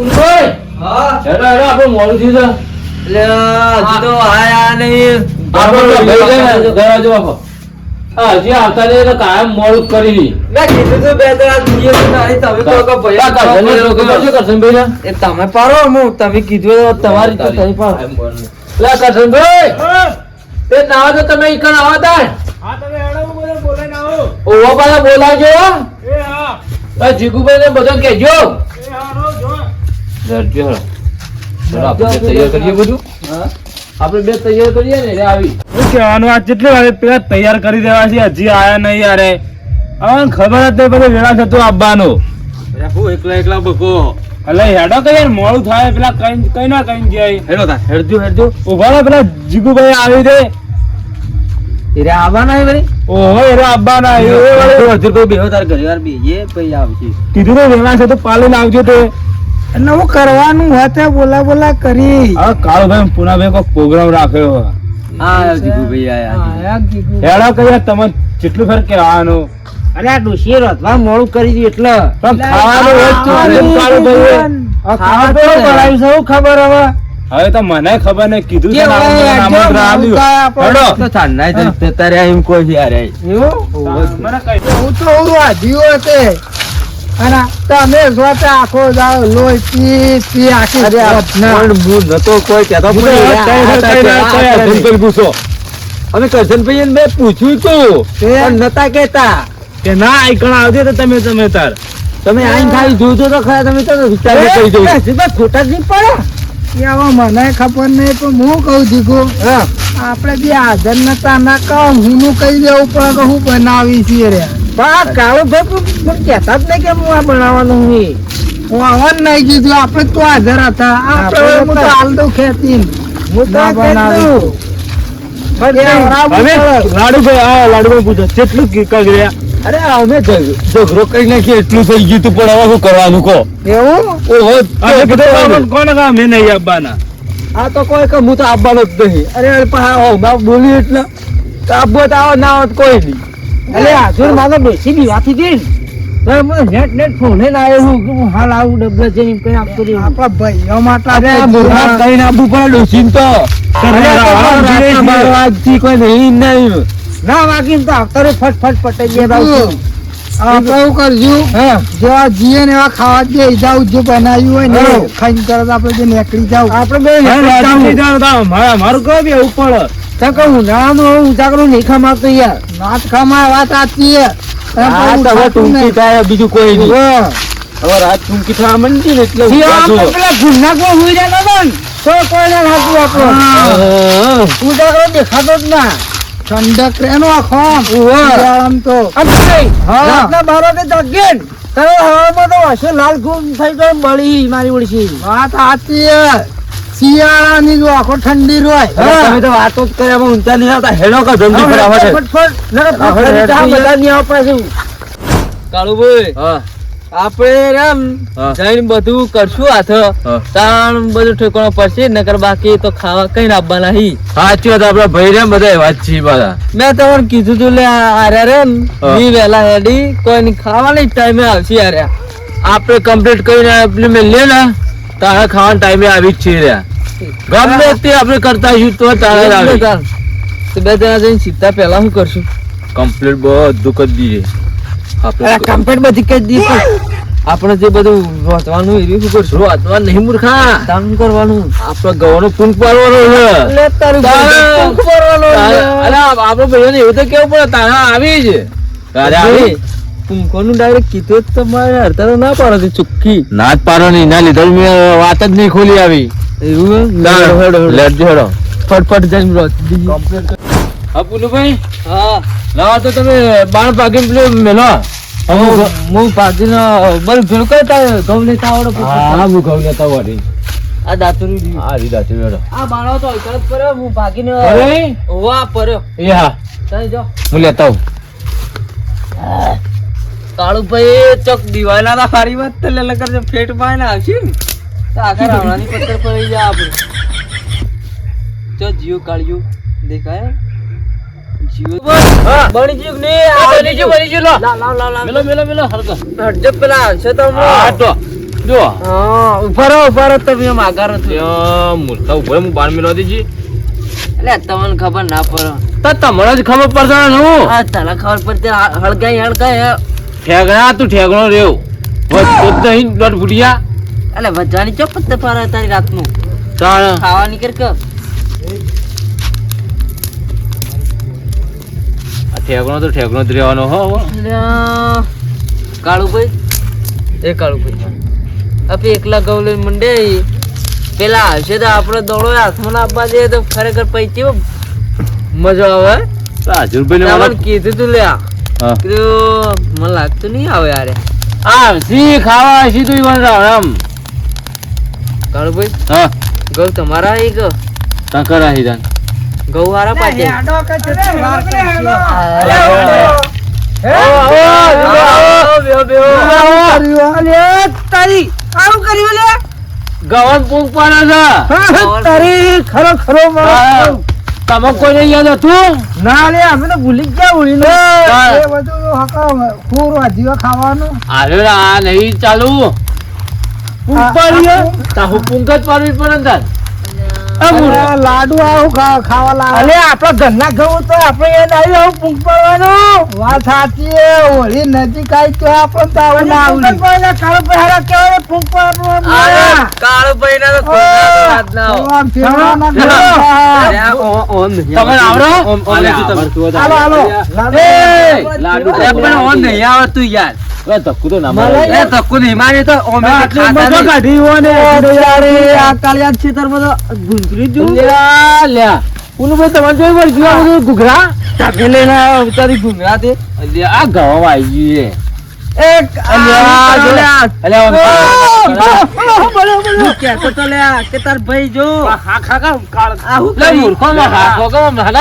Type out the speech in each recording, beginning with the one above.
આપણે મોડું થયું છે હજી તો આયા નહીં. હજી આવતા નહીં એટલે કાયમ મોડું કરી મેં કીધું તું બે ત્રણ દિવસ નહીં, તમે કહો કે ભાઈ એ તમે પાડો, હું તમે કીધું તો તમારી તો તમે પાડો. કરશનભાઈ તે નાવા તો તમે ઈકણ આવા તા ઓવા પાછા બોલાવજો. જીગુભાઈ ને બધો કહેજો. તૈયાર કરીએ બધું. આપણે બે તૈયાર કરીએ ને એટલે આવી કહેવાનું આ કેટલી વાર પેલા તૈયાર કરી દેવા છે, હજી આયા નહીં યાર. હવે ખબર જ નહીં બધું વેળા થતું આવવાનું. એકલા એકલા બકો એટલે હેડો કે યાર મોડું થાય, પેલા કઈ ના કઈ જાય. હેડો તા હેડજો ઉભા રહો, પેલા જીગુભાઈ આવી દે. એરે આવવાના વળી. ઓહો એરો આવવાના હજુ બેહો તાર ઘરે વાર બેહીએ પછી આવશે. કીધું તો વેળા છે તો પાલીને આવજો. તે નવું કરવાનું હતું, બોલા કરી. હવે કાળુભાઈ પુનાભાઈ કોઈ પ્રોગ્રામ રાખ્યો. હા જીગુભાઈ આયા. હેડો કે યાર તમે જેટલું ફેર કહેવાનું. અરે આ ડોશી રતવા મોડું કરી દીધું એટલે પણ ખાવાનું હોય તો કાળુભાઈ ખાવા તો કરાવી છે, શું ખબર હવે. હવે તો મને ખબર નહીં, કીધું છે આમંત્રણ આપ્યું. હેડો તો થાના જ તારે એમ કોઈ છે યાર. મને કહી હું તો વાધ્યો હતે અને તમે જોતે આખો જાવ લોહી પી આખી પણ હું નતો કોઈ કહેતો પૂછો. અમે કરશનભાઈ ને મેં પૂછ્યું તું પણ નતા કહેતા કે ના આઈકણ આવજો તો તમે તાર તમે આઈને ખાલી જોજો તો ખરા. તમે તો વિચાર કરી દો ખોટા જ નહીં પડે હવે મને ખબર નહીં, પણ હું કઉ દીકું આપડે જે હાજર નતા ના કહું હું કહી દેવું પડે કે હું બનાવી છીએ રે. પણ કાળો ભાઈ કેતા જ નહીં કે હું આ બનાવવાનું હું આવવાનું નહીં કીધું. આપડે તો હાજર હતા, આપડે હાલ દઉં ખેતી હું તો બનાવી. લાડુભાઈ પૂછો કેટલું કગર્યા. અરે અમે ઝઘડો કરી નાખીએ એટલું થઈ ગયું તું, પણ હવે શું કરવાનું કહો. એવું કોને કહા મેં નહીં આવવાના. આ તો કોઈ કે હું તો આવવાનો જ નહીં. અરે બોલી એટલે આવવો તો આવો ના આવત કોઈ નહીં. અરે હાજર મારો બેસી દીવાથી દે નેટ ફોને ના આવ્યો હું હાલ આવું ડબલ જઈને કઈ આપતો રહ્યો. આપણા ભાઈઓ માટે કઈ નાખવું પડે ડોસીને તો. આજથી કોઈ નહીં નહીં ના વાગીને તો આવતા ફટફટ પટાઈ ગયા. આપણે એવું કરશું જેવા જીએ ને એવા ખાવા દે જાવ જો બનાવ્યું હોય ને ખાઈને તરત આપણે જે નીકળી જાવ. આપણે મારું કહો બી એવું પડે. ત્યાં કહું ઉનાળાનું ઉજાગરું નહીં ખમાતો યાર. નાચ ખમાય વાત સાચી ટૂંકી થાય બીજું કોઈ નહીં. હવે રાત ટૂંકી થવા માંડી ને એટલે પેલા ગુનાગો હોઈ જાય ને તો કોઈને લાગતું આપણો ઉજાગરો દેખાતો જ ના. ઠંડક એનો આખો આમ તો રાતના 12 વાગે જાગે તારે હવામાં તો હશે લાલ ગુમ થઈ ગયો બળી મારી ઓળશી. વાત સાચી શિયાળાની જો આખો ઠંડી હોય. તમે તો વાતો જ કર્યા ઊંચા નહીં આવતા. હેડો કા જલ્દી બધા નહીં આપડે કાળુભાઈ આપણે એમ જઈને બધું કરશું હાથ તાણ બધું ઠેકાણો પડશે નકર બાકી તો ખાવા કઈ આપવા નહીં. સાચી વાત. આપડે ભાઈ રે બધા વાત છે બધા. મેં તમને કીધું તું લે આર્યા રે ની વેલા હેડી કોઈ નહીં ખાવાની ટાઈમે આવશે. આર્યા આપણે કમ્પ્લીટ કરીને આપણે મેલીએ ને તારે ખાવાના ટાઈમે આવી જ છે. ગમે તે આપણે કરતા આવીશું તો તારે આવે. બે જણા જઈને સીધા પેલા શું કરશું કમ્પ્લીટ બધું કરી દઈએ. કમ્પ્લીટ બધી કરી દીધી. આપણે જે બધું વાંચવાનું એવી શું કરશું. વાંચવાનું નહીં મૂર્ખા. કામ કરવાનું. આપણે ગવાનો પૂંખ પાડવાનો છે. આપડે ભાઈઓને એવું તો કેવું પડે તારા આવી જ તારે આવી પૂંખોનું ડાયરેક્ટ કીધું જ તમારે અડધા ના પાડો ચોખ્ખી ના જ પાડો નહીં. ના લીધો મેં વાત જ નહીં ખોલી આવી. એવું લેજો હેડો ફટફટ જઈને હા પુલુભાઈ. હા લાવા તો તમે બાણ ભાગીને પેલું મેલો. હું ભાગીને બધું ભેળ કરતા ઘઉં લેતા આવડે. હા હું ઘઉં લેતા આવડે. આ દાતુરી હા દાતુરી હેડો. આ બાણો તો અલગ પડ્યો હું ભાગીને ઓવા પડ્યો. એ હા ચાલ જો હું લેતા આવું. કાળુભાઈ ચોક દિવાળા ના સારી વાત તો લે કરજો ફેટ માં આવશે ને તો આખા રાવણાની પત્તર પડી જાય આપણે. જો જીવ કાળ્યું દેખાય બની જીવ ને બની જીવ લો. મેલો હરકા હટજો પેલા છે તો જો ઉભા રહો તમે માગારો મૂર્તા ઉભો હું બાર મિલો દીજી એટલે તમને ખબર ના પડે તો તમને જ ખબર પડશે ને હું આ તને ખબર પડતી હળગાઈ ઠેગણા તું ઠેગણો રહ્યો વધતો જ નહીં દોઢ ફૂટિયા એટલે વજવાની ચો પત્તે પારે તારી રાતનું તાણ ખાવા નીકળ કે આ ઠેગણો તો ઠેગણો જ રહેવાનો હો કાળુભાઈ આપે એકલા ગૌ લઈને મંડે પેલા હશે તો આપડે દોડો હાથમાં ના આપવા જઈએ તો ખરેખર પૈકી મજા આવે હાજુરભાઈ કીધું તું લ્યા હા કીધું મને લાગતું નહીં આવે યાર સી ખાવા સી તું ઈવન રામ કાળુભાઈ હા ગૌ તમારા એક ટંકર આહી જાન ગૌ હારા પાછે ગવન પૂંગ પાડે છે તમે કોઈને યાદ હતું ના લે અમે તો ભૂલી ગયા ઉડીને એ બધું હકાવ પૂરો જીવા ખાવાનું અરે આ નહીં ચાલુ પૂંગ પાડ્યો તાહુ પૂંગ જ પાડવી પડે ને તાર લાડુ આવું ખાવા લાવે અલે આપડા ઘરના ઘઉં તો આપણે એ નહીં આવું પૂંગ પાડવાનું વાત સાચી છે હોળી નજીક આવી તો આપણે તો આવું ના આવડી કાળો પહેરા કેવાય પૂંગ પાડવાનું કાળો પહેરા તો વાત ના તમે આવડો હાલો લાડુ પણ ઓન નહીં આવડતું યાર ધક્કુ તો ના મારે ધક્કુ નહીં મારે તો ઓમે કાઢી હોને આ કાળિયા ખેતર બધો ગુંદરી જો લ્યા ઉનું ભાઈ તમારે જોઈ વળ ગયો ઘુઘરા તાકે લેને ઉતારી ગુંગરા તે આ ગાવ આવી ગઈ એક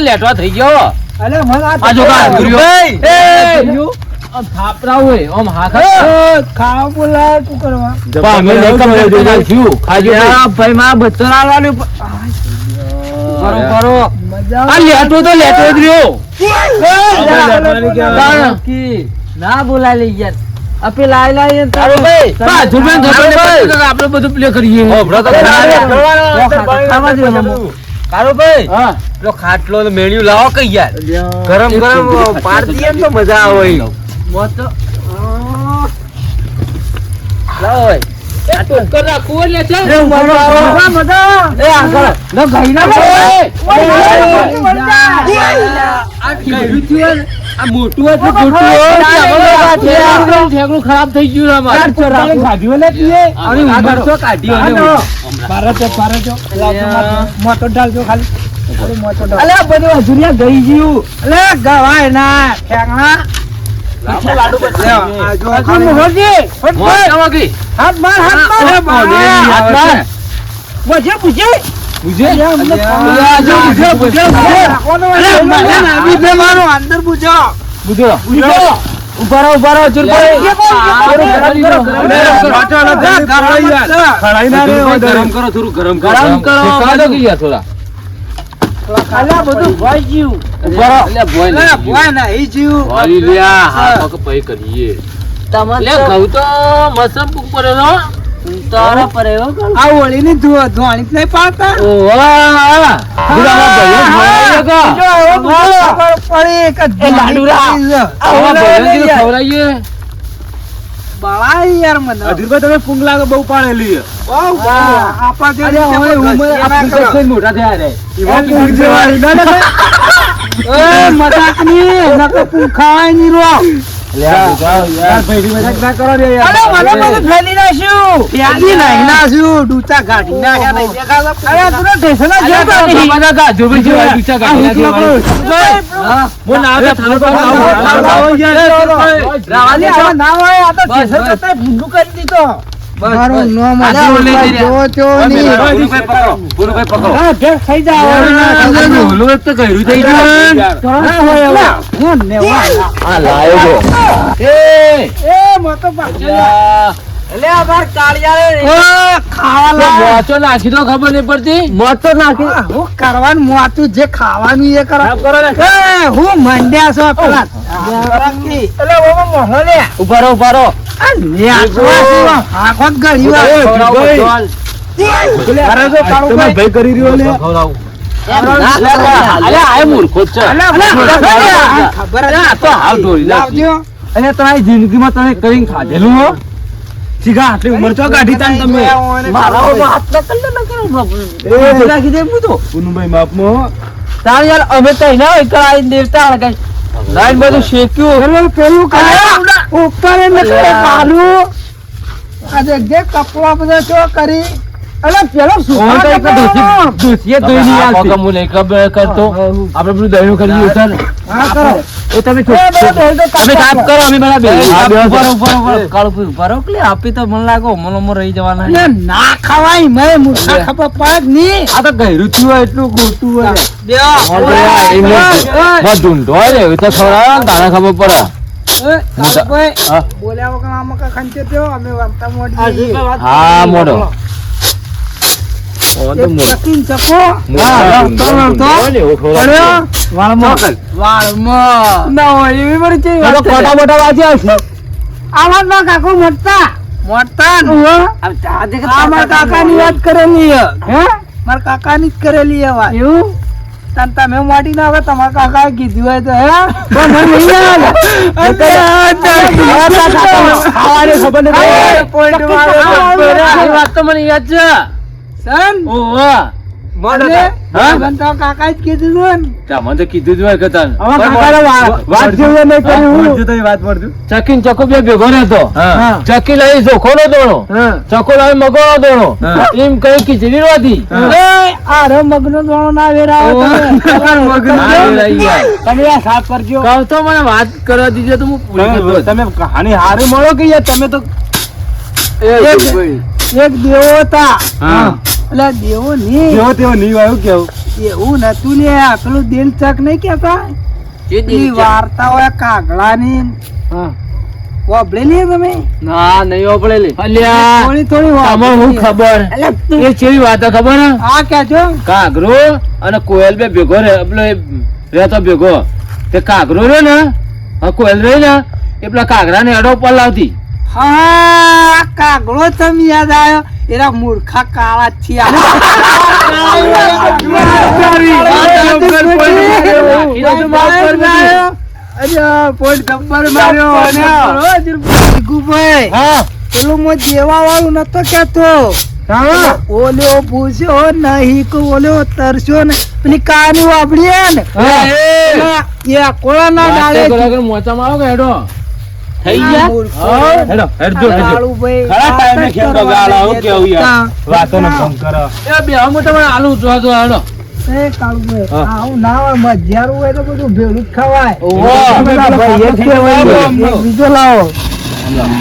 લેટવા થઈ ગયો થાપરા હોય આમ ખાવા બોલાય તું કરવા ભાઈ માં બચ્ચો લાવવાનું કરો મજા આ લેટો તો લેટો જ રહ્યો ના બોલાય લઈ યાર આપે લાઈ લાઈ આપણે બધું પ્લે કરીએ કારુભાઈ પેલો ખાટલો મેળ્યું લાવો કઈ યાર ગરમ ગરમ પાડતી તો મજા આવે ખરાબ થઈ ગયું મોટો ડાલજો ખાલી અલે બધું હજુરિયા ગઈ ગયું અલે ગવાય ના ઠેંગણા હાથ માર બજે બુજે અંદર બુજો ઉભારો ગરમ કરો થોડું ગરમ કરો થોડા બધું ભોય જીવ ભોય ના એ જીવ કરીએ તમારે ઘઉં તો મસમ ઉપર તારા પર આ ઓળી ની ધોણી નહીં પાડતા યાર મને તમે પૂંગ લાગે બહુ પાડેલી મોટા થયા મજાક ની ખાવાય ની રો ખાવા મોચો નાખી દો ખબર નહીં પડતી મોચો નાખી હું કરવાનું મોતું જે ખાવાનું એ કરો એ હું મંડ્યા છો પેલા એટલે બાબા મોહો લે ઉભા રહો આ લે આખો ગળી ભાઈ કરી રહ્યો લે અલે આ મૂર્ખો છે ખબર તો હાલ ઢોળી નાખી. લાવજો અને તમારી જિંદગીમાં તમે કરીને ખાધેલું હો સીધા આટલી ઉંમર ચો કાઢી તાન તમે મારા હાથ નાખી દે પૂછો પુનુભાઈ માપમાં તાર યાર અમે તો એના હોય કરાઈ દેવતા લગાઈ લાઈન બધું શેક્યું પેલું ઉપર પાલું આજે જે કપડા બધા શું કરી અલે પેલો આપી તો મને લાગો મનો રહી જવાના ના ખવાય મેં મુઠા ખબર પડે નહીં આ તો ગહેરું થયું હોય એટલું ખોટું હોય ઢૂંઢો હોય તો થોડા તારા ખબર પડે બોલ્યા વગર આમાં કા ખંચે થયો અમે વાર્તા મોડી હા મોડો ચકીન ચકો વાળમાં ના હોય એવી બધી ચીજ વાત છે. મોટા મોટા વાંચ્યા છે આવા ના કાકો મોટા મારા કાકાની વાત કરેલી હે મારા કાકાની જ કરેલી હે વાત એવું તમે મોટી ના હવે તમારા કાકાએ કીધું હોય તો હે પણ મને નહીં વાત તો મને યાદ છે સન કાકા જ કીધું હતું ને તમે તો કીધું જ હોય કે તને ચકીન ચકો બે ભેગો રહેતો ચકી લઈ ચોખો નો દોણો ચકો લઈ મગો નો દોણો એમ કઈ ખીચડી નહોતી આરો મગનો દોણો ના વેરાવો તમે આ સાફ કરજો કહું તો મને વાત કરવા દીધો તો હું પૂરી તમે કહાની હારે મળો કે યાર તમે તો એક દેવો હતા એટલે દેવો નહીં કેવો તેવો નહીં આવ્યું કેવું એવું નતું લે પેલું દિલ ચક નહીં કેતા એ વાર્તા હોય કાગડાની વાપરેલી તમે ના નહીં ઓપડેલી અલ્યા થોડી થોડી તમે હું ખબર એ કેવી વાત ખબર હે હા કેજો કાગરો અને કોયલ બે ભેગો રે પેલો રહેતો ભેગો તે કાગરો રે ને કોયલ રહી ને એ પેલા કાગરા ને અડો પર લાવતી હા કાગડો તમે યાદ આવ્યો એના મૂર્ખા કાળા છે પેલું મો દેવા વાળું નતો કેતો ઓલ્યો પૂછ્યો નહીં કે ઓલ્યો તરસ્યો ને પેલી કાની વાપડી ને એ કોળા ના ડાળે મોચા મારો કે હેડો થઈ ગયા હેડો હેડજો ખરા ટાઈમે ખેલ બગાડો હું કેવું યાર વાતોનો ફોન કરો એ બે હું તમને આલુ જો જો હેડો એ કાળુભાઈ આવું ના હોય મજારું હોય તો બધું ભેળું જ ખવાય બીજો લાવો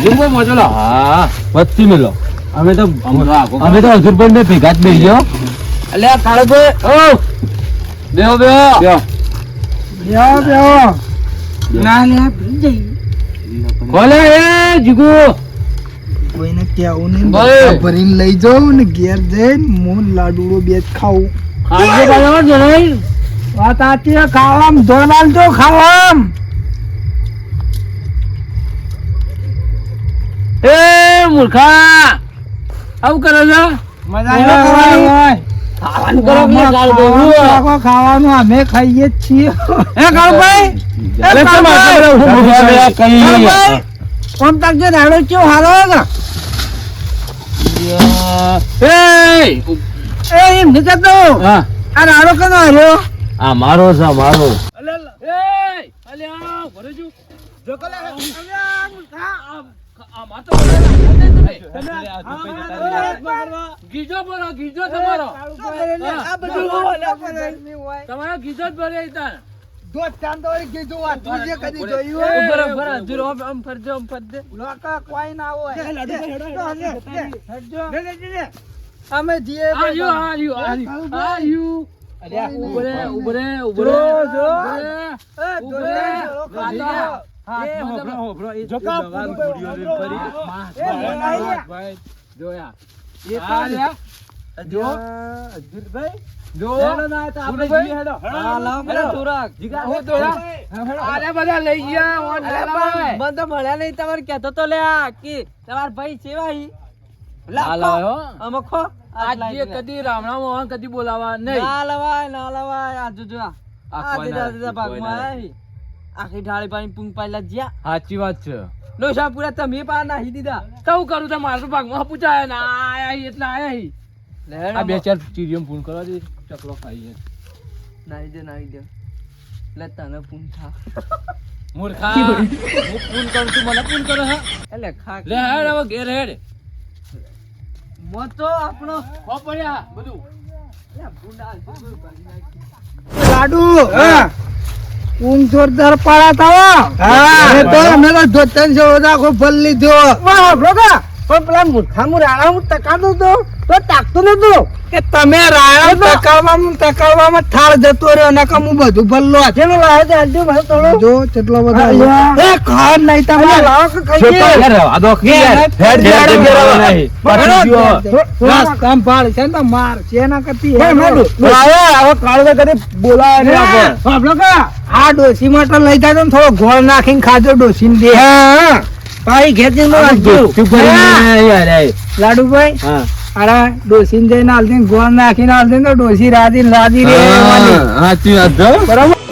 જીવો મોચો લો હા વચ્ચી મેલો અમે તો હજુર ને ભેગા જ બેસી ગયો એટલે આ કાળુભાઈ ઓ બેહો બેહો ના લે ભૂલી જઈ કોલે એ જીગુ કોઈને કેવું નહીં ભાઈ. ભરીને લઈ જાઉં ને ઘેર જઈને મોન લાડુડો બે જ ખાવું ખાજો બાજો જણાઈ વાત આતી ખાવામ ધોનાલ તો ખાવામ એ મૂર્ખા આવું કરો છો ખાવાનું કરો કે કાળુભાઈ ખાવાનું અમે ખાઈએ જ છીએ હે કાળુભાઈ કોણ તક જે રાડો ચો હારો ને એ એમ નહીં કરતો હા આ રાડો કનો હાર્યો આ મારો છે મારો ગીજો બોલો ગીજો તમારો તમારો ગીજો જ ભરે તાર દોત ચાંદોરી કીધું આ તું જે કદી જોયું હોય બરાબર જુરો આમ ફરજો આમ ફરજે લોકા કોઈ ના હોય અમે જીએ આયુ ઉબરે જો અજિતભાઈ જો હેડો ના તો આપણે ગુરુભાઈ. જઈએ, હેડો. હા, લાવો પેલા થોરાક જીગા, હું થોરાક. અરે બધા લઈ ગયા ઓન અરે લાવાય. પણ મને તો મળ્યા નહીં તમારે કહેતો તો લ્યા કે તમાર ભાઈ ચેવા હી ના લાવ્યો અમખો આજ જે કદી રામણા મોહન કદી બોલાવા નહીં ના લવાય આ જોજો આ દીધા ભાગમાં આઈ આખી ઢાળી પાણી પૂંગ પાઈલા જ્યા સાચી વાત છે ડોસા પૂરા તમે પા નાહી દીધા તો કરું તો મારું ભાગમાં પૂછાય ના આયા એટલે આયા આ બે ચાર ચીરિયમ ફોન કરવા દે ચકલો ખાઈ નાહી દે લે તને પૂન થા મૂર્ખા હું પૂન કરું તું મને પૂન કરે હા એટલે ખા લે હેડ હવે ઘેર હેડ મોતો આપણો હો પડ્યા બધું લે ભૂંડા લાડુ ઊંઘ જોરદાર પાડા તાવા તો અમે તો ધોતન છે આખો ફલ લીધો વાહ ભોગા પણ પેલા મૂર્ખામું રાણામું ટકાતો તો તાકતો નતો કે તમે રાણા ટકાવવામાં થાળ જતો રહ્યો નકા હું બધું ફલ્લો હાથે નો લાવ્યો તે આલજો મને થોડો જો કેટલો બધો એ ખાન નહીં તમારે લાવો કે ખાઈ આદો કામ પાડ છે ને માર છે ના કરતી આ ડોસી માટે લઈ જાય તો થોડો ગોળ નાખીને ખાજો ડોસી ને દે પાઈ ખેંચી લાડુભાઈ અરે ડોસી ને જઈને હાલ દે ગોળ નાખીને હાલ દે તો ડોસી રાજી રે બરાબર